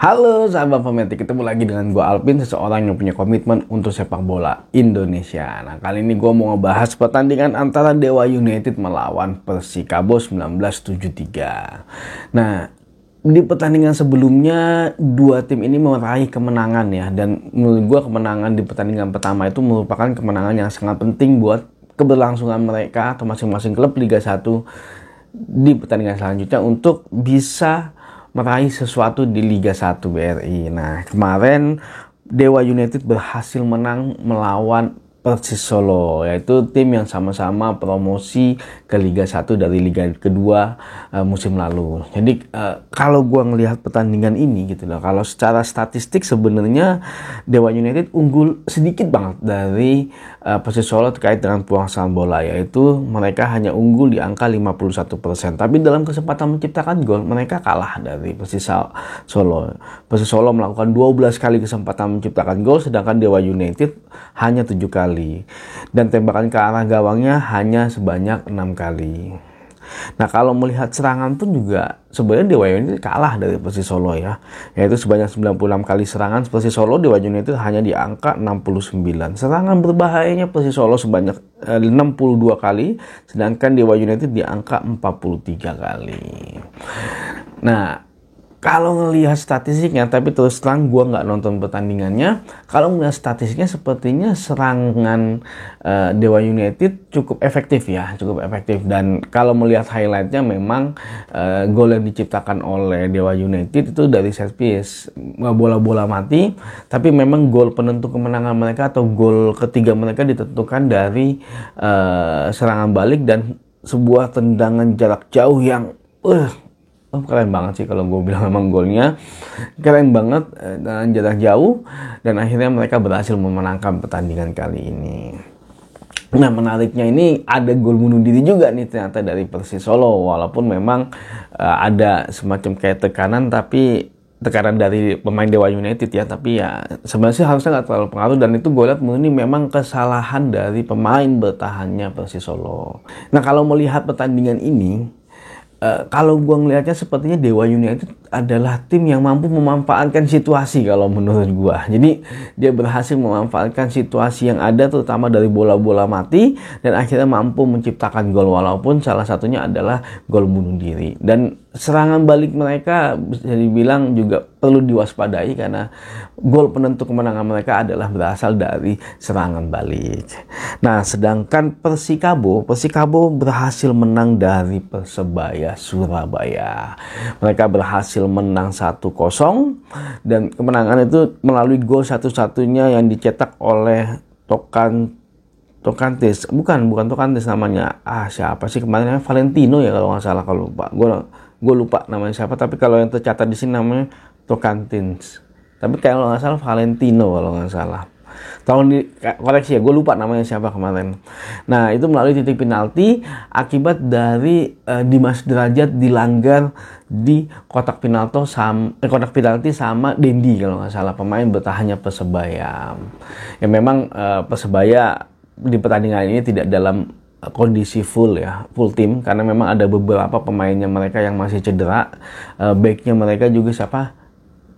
Halo sahabat Fanatik, ketemu lagi dengan gue Alvin, seseorang yang punya komitmen untuk sepak bola Indonesia. Nah, kali ini gue mau ngebahas pertandingan antara Dewa United melawan Persikabo 1973. Nah, di pertandingan sebelumnya dua tim ini meraih kemenangan ya, dan menurut gue kemenangan di pertandingan pertama itu merupakan kemenangan yang sangat penting buat keberlangsungan mereka atau masing-masing klub Liga 1 di pertandingan selanjutnya untuk bisa meraih sesuatu di Liga 1 BRI. Nah, kemarin Dewa United berhasil menang melawan Persis Solo, yaitu tim yang sama-sama promosi ke Liga 1 dari Liga kedua musim lalu. Jadi kalau gua ngelihat pertandingan ini gitu loh, kalau secara statistik sebenarnya Dewa United unggul sedikit banget dari Persis Solo terkait dengan penguasaan bola, yaitu mereka hanya unggul di angka 51%. Tapi dalam kesempatan menciptakan gol mereka kalah dari Persis Solo. Persis Solo melakukan 12 kali kesempatan menciptakan gol, sedangkan Dewa United hanya 7 kali. Dan tembakan ke arah gawangnya hanya sebanyak 6 kali. Nah, kalau melihat serangan pun juga sebenarnya Dewa United kalah dari Persis Solo ya, yaitu sebanyak 96 kali serangan Persis Solo, Dewa United hanya di angka 69. Serangan berbahayanya Persis Solo sebanyak 62 kali, sedangkan Dewa United di angka 43 kali. Nah, kalau ngelihat statistiknya, tapi terus terang gue nggak nonton pertandingannya. Kalau ngelihat statistiknya, sepertinya serangan Dewa United cukup efektif ya, cukup efektif. Dan kalau melihat highlightnya, memang gol yang diciptakan oleh Dewa United itu dari set piece, bola-bola mati. Tapi memang gol penentu kemenangan mereka atau gol ketiga mereka ditentukan dari serangan balik dan sebuah tendangan jarak jauh yang keren banget sih kalau gue bilang. Memang golnya keren banget dan jarak jauh, dan akhirnya mereka berhasil memenangkan pertandingan kali ini. Nah, menariknya ini ada gol bunuh diri juga nih ternyata dari Persis Solo, walaupun memang ada semacam kayak tekanan dari pemain Dewa United ya, tapi ya sebenarnya sih harusnya nggak terlalu pengaruh, dan itu gue lihat ini memang kesalahan dari pemain bertahannya Persis Solo. Nah, kalau melihat pertandingan ini, kalau gue ngelihatnya sepertinya Dewa United adalah tim yang mampu memanfaatkan situasi kalau menurut gue. Jadi dia berhasil memanfaatkan situasi yang ada, terutama dari bola-bola mati, dan akhirnya mampu menciptakan gol, walaupun salah satunya adalah gol bunuh diri. Dan serangan balik mereka bisa dibilang juga perlu diwaspadai, karena gol penentu kemenangan mereka adalah berasal dari serangan balik. Nah, sedangkan Persikabo berhasil menang dari Persebaya Surabaya. Mereka berhasil menang 1-0, dan kemenangan itu melalui gol satu-satunya yang dicetak oleh Tokantis. Bukan Tokantis namanya. Siapa sih kemarin? Valentino ya kalau nggak salah, kalau lupa. Gue lupa namanya siapa, tapi kalau yang tercatat di sini namanya Tocantins. Tapi kalau nggak salah Valentino kalau nggak salah. Tolong dikoreksi ya, gue lupa namanya siapa kemarin. Nah, itu melalui titik penalti akibat dari Dimas Derajat dilanggar di kotak penalti sama Dendi kalau nggak salah, pemain bertahannya Persebaya. Ya memang Persebaya di pertandingan ini tidak dalam kondisi full tim, karena memang ada beberapa pemainnya mereka yang masih cedera. Backnya mereka juga siapa?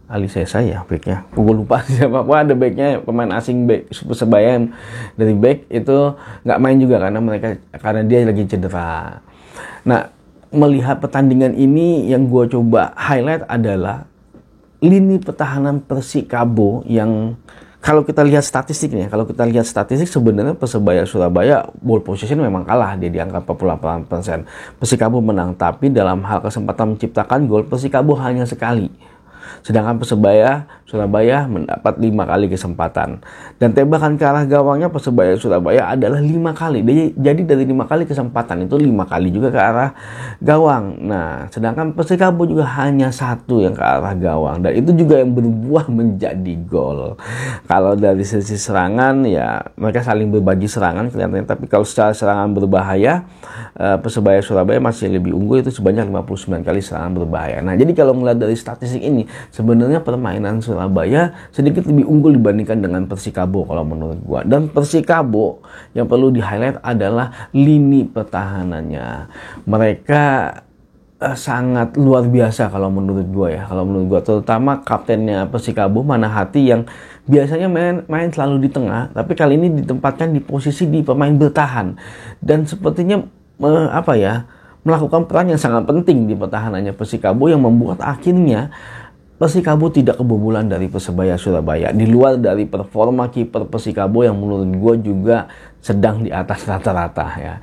Ali Sesa ya backnya, gue lupa siapa. Ada backnya pemain asing back Persebaya dari back itu nggak main juga karena dia lagi cedera. Nah, melihat pertandingan ini yang gue coba highlight adalah lini pertahanan Persikabo yang kalau kita lihat statistiknya, sebenarnya Persebaya Surabaya ball possession memang kalah, dia di angka 48%. Persikabo menang, tapi dalam hal kesempatan menciptakan gol Persikabo hanya sekali. Sedangkan Persebaya Surabaya mendapat 5 kali kesempatan. Dan tembakan ke arah gawangnya Persebaya Surabaya adalah 5 kali. Jadi dari 5 kali kesempatan itu 5 kali juga ke arah gawang. Nah, sedangkan Persikabo juga hanya 1 yang ke arah gawang. Dan itu juga yang berbuah menjadi gol. Kalau dari sisi serangan ya mereka saling berbagi serangan kelihatannya. Tapi kalau secara serangan berbahaya, Persebaya Surabaya masih lebih unggul, itu sebanyak 59 kali serangan berbahaya. Nah, jadi kalau melihat dari statistik ini, sebenarnya permainan Surabaya sedikit lebih unggul dibandingkan dengan Persikabo kalau menurut gua. Dan Persikabo yang perlu di-highlight adalah lini pertahanannya. Mereka sangat luar biasa kalau menurut gue ya. Kalau menurut gue, terutama kaptennya Persikabo Manahati yang biasanya main selalu di tengah, tapi kali ini ditempatkan di posisi di pemain bertahan dan sepertinya melakukan peran yang sangat penting di pertahanannya Persikabo yang membuat akhirnya Persikabo tidak kebobolan dari Persebaya Surabaya. Di luar dari performa kiper Persikabo yang menurut gue juga sedang di atas rata-rata ya.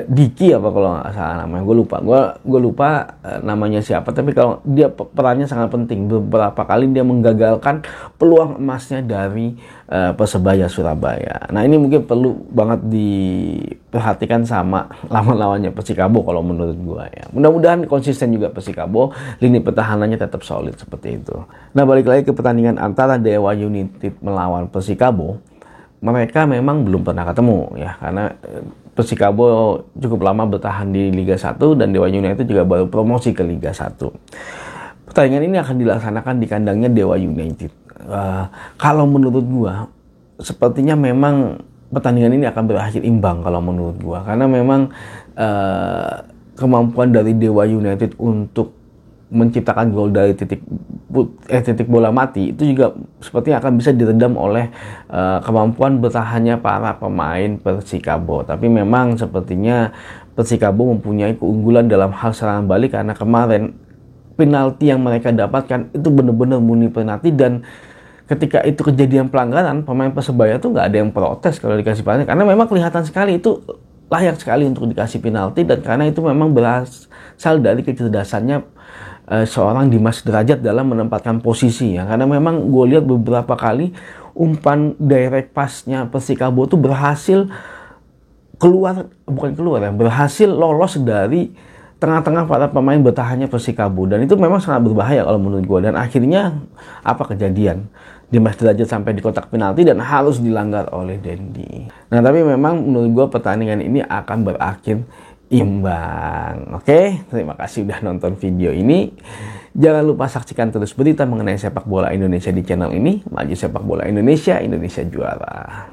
Diki apa kalau nggak salah namanya, gue lupa namanya siapa, tapi kalau dia perannya sangat penting. Beberapa kali dia menggagalkan peluang emasnya dari Persebaya Surabaya. Nah ini mungkin perlu banget diperhatikan sama lawan-lawannya Persikabo kalau menurut gue ya. Mudah-mudahan konsisten juga Persikabo, lini pertahanannya tetap solid seperti itu. Nah balik lagi ke pertandingan antara Dewa United melawan Persikabo. Mereka memang belum pernah ketemu ya, karena Persikabo cukup lama bertahan di Liga 1 dan Dewa United juga baru promosi ke Liga 1. Pertandingan ini akan dilaksanakan di kandangnya Dewa United. Kalau menurut gua, sepertinya memang pertandingan ini akan berakhir imbang kalau menurut gua, karena memang kemampuan dari Dewa United untuk menciptakan gol dari titik bola mati itu juga sepertinya akan bisa diredam oleh kemampuan bertahannya para pemain Persikabo. Tapi memang sepertinya Persikabo mempunyai keunggulan dalam hal serangan balik, karena kemarin penalti yang mereka dapatkan itu benar-benar murni penalti, dan ketika itu kejadian pelanggaran, pemain Persebaya tuh nggak ada yang protes kalau dikasih penalti, karena memang kelihatan sekali itu layak sekali untuk dikasih penalti, dan karena itu memang berasal dari kecerdasannya seorang Dimas Derajat dalam menempatkan posisi ya. Karena memang gue lihat beberapa kali umpan direct pass-nya Persikabo tuh berhasil berhasil lolos dari tengah-tengah para pemain bertahannya Persikabo, dan itu memang sangat berbahaya kalau menurut gue. Dan akhirnya apa kejadian? Dimas Derajat sampai di kotak penalti dan harus dilanggar oleh Dendi. Nah tapi memang menurut gue pertandingan ini akan berakhir imbang. Oke, terima kasih udah nonton video ini. Jangan lupa saksikan terus berita mengenai sepak bola Indonesia di channel ini. Maju sepak bola Indonesia, Indonesia juara.